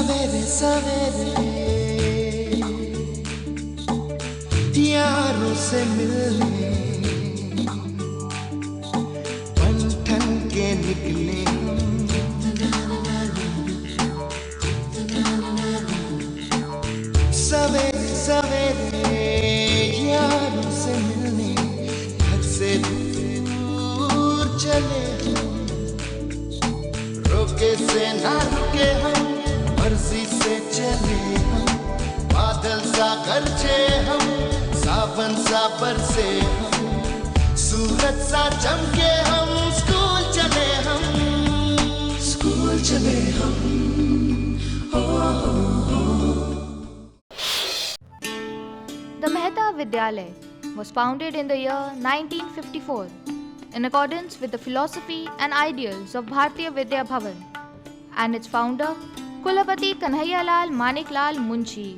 सवेरे सवेरे यारों से मिलने बन ठन के निकले सवेरे सवेरे यारों से मिलने घर से दूर चले रोके से ना रुके हम मर्जी से चले हम बादल सा गरजे हम सावन सा बरसे हम सूरज सा चमके हम स्कूल चले हम हो। The Mehta Vidyalaya was founded in the year 1954 in accordance with the philosophy and ideals of Bharatiya Vidya Bhavan and its founder Kulapati Kanhaiyalal Maniklal Munshi.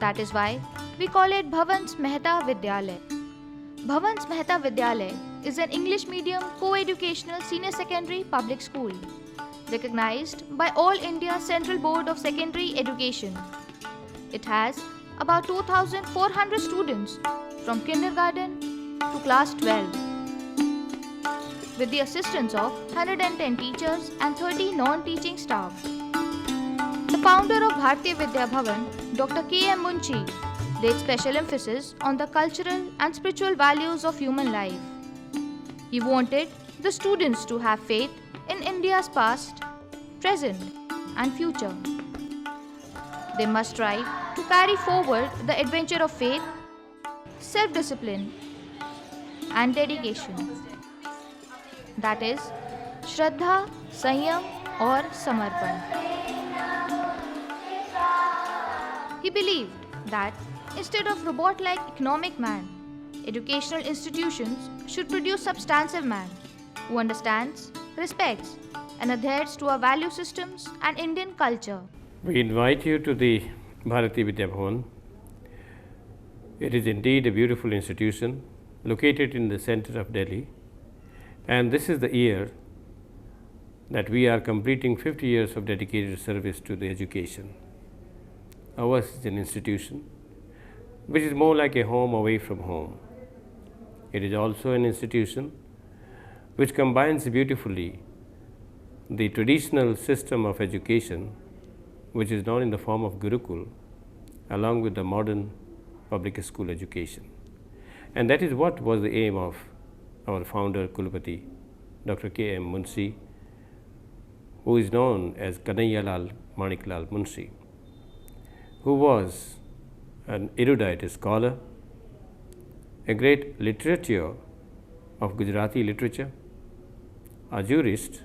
That is why we call it BHAVAN'S Mehta Vidyalaya. BHAVAN'S Mehta Vidyalaya is an English medium co-educational senior secondary public school recognized by All India Central Board of Secondary Education. It has about 2,400 students from kindergarten to class 12 with the assistance of 110 teachers and 30 non-teaching staff. The founder of Bharatiya Vidya Bhavan, Dr. K.M. Munshi, laid special emphasis on the cultural and spiritual values of human life. He wanted the students to have faith in India's past, present, and future. They must strive to carry forward the adventure of faith, self-discipline, and dedication. That is, Shraddha, Sanyam, or Samarpan. He believed that instead of robot-like economic man, educational institutions should produce substantive man who understands, respects, and adheres to our value systems and Indian culture. We invite you to the Bharatiya Vidya Bhavan. It is indeed a beautiful institution located in the center of Delhi, and this is the year that we are completing 50 years of dedicated service to the education. Ours is an institution which is more like a home away from home. It is also an institution which combines beautifully the traditional system of education, which is known in the form of Gurukul, along with the modern public school education. And that is what was the aim of our founder, Kulapati, Dr. K.M. Munshi, who is known as Kanhaiyalal Maniklal Munshi, who was an erudite scholar, a great literature of Gujarati literature, a jurist,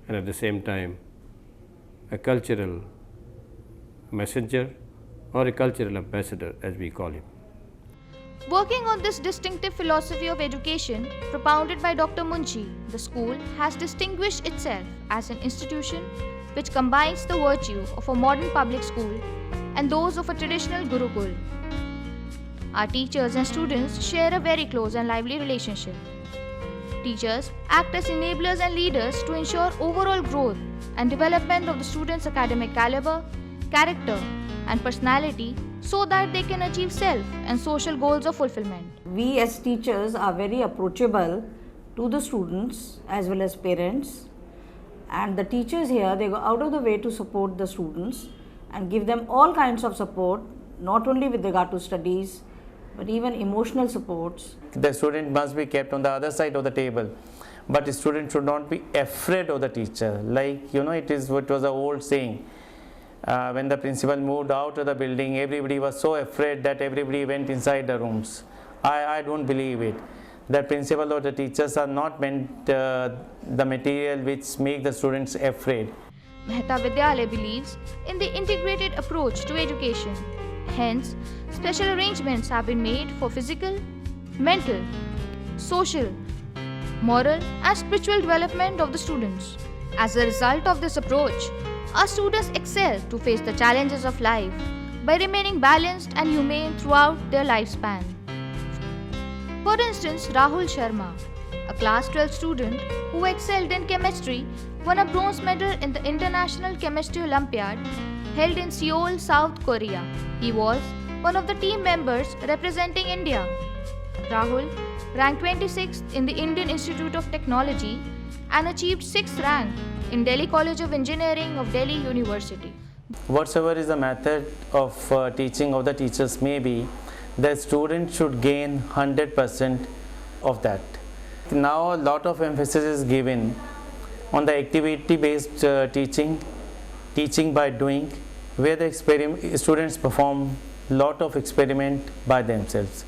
and at the same time a cultural messenger or a cultural ambassador, as we call him. Working on this distinctive philosophy of education propounded by Dr. Munshi, the school has distinguished itself as an institution which combines the virtue of a modern public school and those of a traditional Gurukul. Our teachers and students share a very close and lively relationship. Teachers act as enablers and leaders to ensure overall growth and development of the students' academic caliber, character, and personality so that they can achieve self and social goals of fulfillment. We as teachers are very approachable to the students as well as parents, and the teachers here, they go out of the way to support the students and give them all kinds of support, not only with regard to studies but even emotional supports. The student must be kept on the other side of the table, but the student should not be afraid of the teacher. Like, it is what was the old saying. When the principal moved out of the building, everybody was so afraid that everybody went inside the rooms. I don't believe it. The principal or the teachers are not meant the material which make the students afraid. Mehta Vidyalaya believes in the integrated approach to education. Hence, special arrangements have been made for physical, mental, social, moral, and spiritual development of the students. As a result of this approach, our students excel to face the challenges of life by remaining balanced and humane throughout their lifespan. For instance, Rahul Sharma, a class 12 student who excelled in chemistry, won a bronze medal in the International Chemistry Olympiad held in Seoul, South Korea. He was one of the team members representing India. Rahul ranked 26th in the Indian Institute of Technology and achieved 6th rank in Delhi College of Engineering of Delhi University. Whatsoever is the method of teaching of the teachers may be, the student should gain 100% of that. Now a lot of emphasis is given on the activity based teaching by doing, where the students perform lot of experiment by themselves.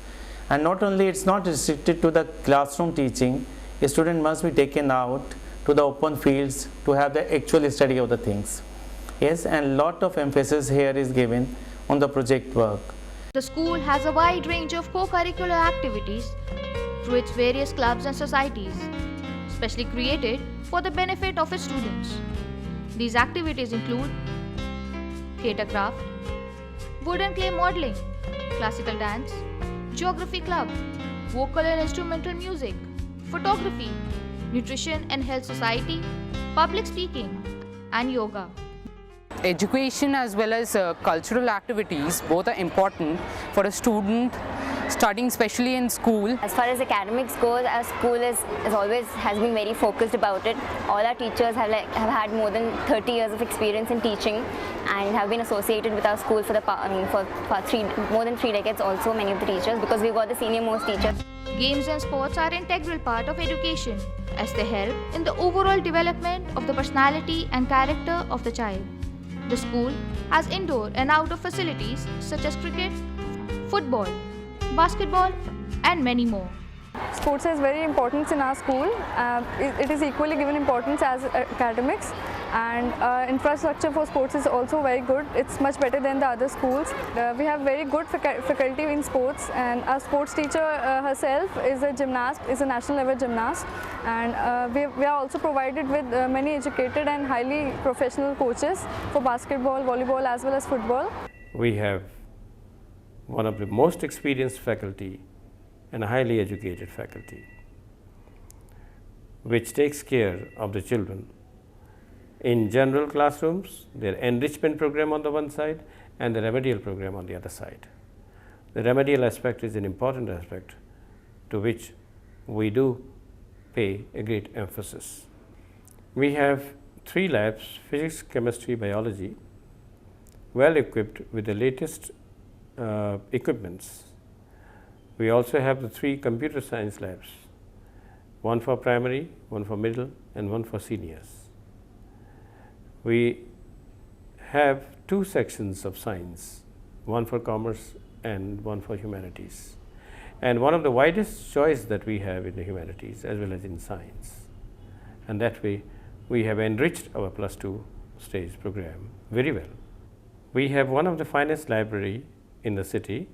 And not only it's not restricted to the classroom teaching, a student must be taken out to the open fields to have the actual study of the things. Yes, and lot of emphasis here is given on the project work. The school has a wide range of co-curricular activities through its various clubs and societies, specially created for the benefit of its students. These activities include theatre craft, wood and clay modeling, classical dance, geography club, vocal and instrumental music, photography, nutrition and health society, public speaking, and yoga. Education as well as cultural activities both are important for a student studying, especially in school. As far as academics goes, our school has been very focused about it. All our teachers have had more than 30 years of experience in teaching and have been associated with our school for more than 3 decades also, many of the teachers, because we've got the senior most teachers. Games and sports are an integral part of education as they help in the overall development of the personality and character of the child. The school has indoor and outdoor facilities such as cricket, football, basketball, and many more. Sports has very importance in our school. It is equally given importance as academics, and infrastructure for sports is also very good. It's much better than the other schools. We have very good faculty in sports, and our sports teacher herself is a gymnast, is a national level gymnast, and we are also provided with many educated and highly professional coaches for basketball, volleyball as well as football. We have one of the most experienced faculty and a highly educated faculty, which takes care of the children in general classrooms, their enrichment program on the one side and the remedial program on the other side. The remedial aspect is an important aspect to which we do pay a great emphasis. We have 3 labs, physics, chemistry, biology, well equipped with the latest equipments. We also have the 3 computer science labs, one for primary, one for middle, and one for seniors. We have 2 sections of science, one for commerce and one for humanities, and one of the widest choice that we have in the humanities as well as in science. And that way we have enriched our +2 stage program very well. We have one of the finest library in the city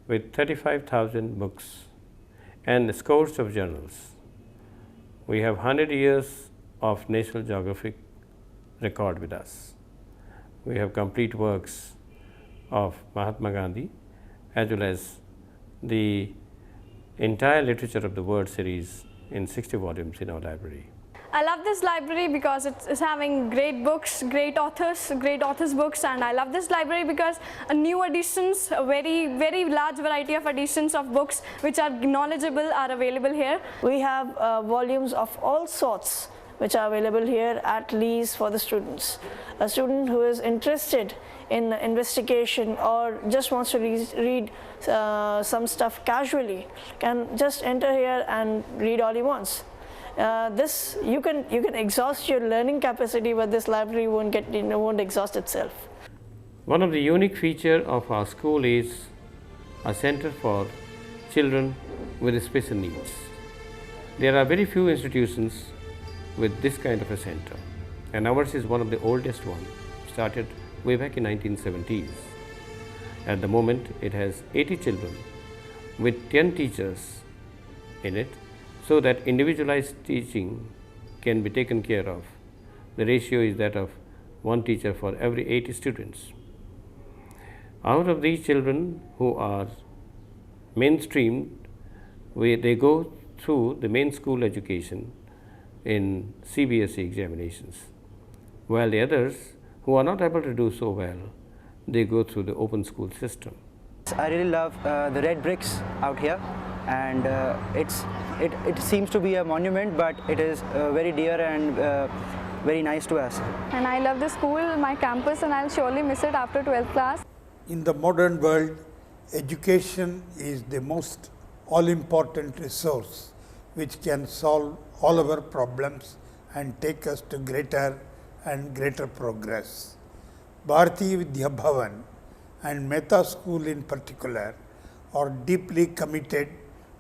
with 35,000 books and scores of journals. We have 100 years of National Geographic record with us. We have complete works of Mahatma Gandhi as well as the entire literature of the world series in 60 volumes in our library. I love this library because it's having great books, great authors books, and I love this library because new editions, a very large variety of editions of books which are knowledgeable are available here. We have volumes of all sorts which are available here at lease for the students. A student who is interested in investigation or just wants to read some stuff casually can just enter here and read all he wants. This you can exhaust your learning capacity, but this library won't exhaust itself. One of the unique feature of our school is a center for children with special needs. There are very few institutions with this kind of a center, and ours is one of the oldest one, started way back in 1970s. At the moment it has 80 children with 10 teachers in it, so that individualized teaching can be taken care of. The ratio is that of 1 teacher for every 80 students. Out of these children who are mainstreamed, they go through the main school education in CBSE examinations, while the others who are not able to do so well, they go through the open school system. I really love the red bricks out here, and it seems to be a monument, but it is very dear and very nice to us. And I love the school, my campus, and I'll surely miss it after 12th class. In the modern world, education is the most all-important resource which can solve all our problems and take us to greater and greater progress. Bharati Vidya Bhavan and Mehta School in particular are deeply committed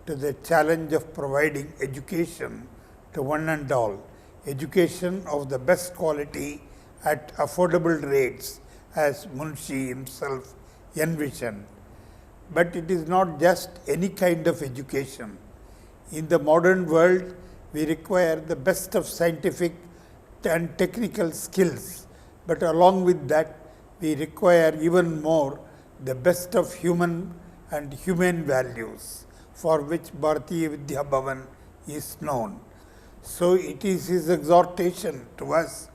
to the challenge of providing education to one and all, education of the best quality at affordable rates, as Munshi himself envisioned. But it is not just any kind of education. In the modern world, we require the best of scientific and technical skills, but along with that, we require even more the best of human and humane values, for which Bharatiya Vidya Bhavan is known. So it is his exhortation to us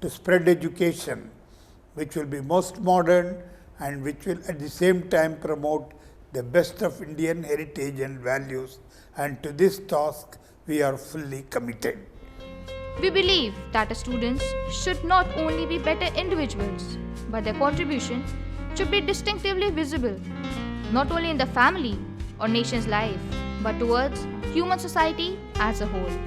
to spread education, which will be most modern and which will at the same time promote the best of Indian heritage and values, and to this task we are fully committed. We believe that our students should not only be better individuals, but their contribution should be distinctively visible, not only in the family or nation's life, but towards human society as a whole.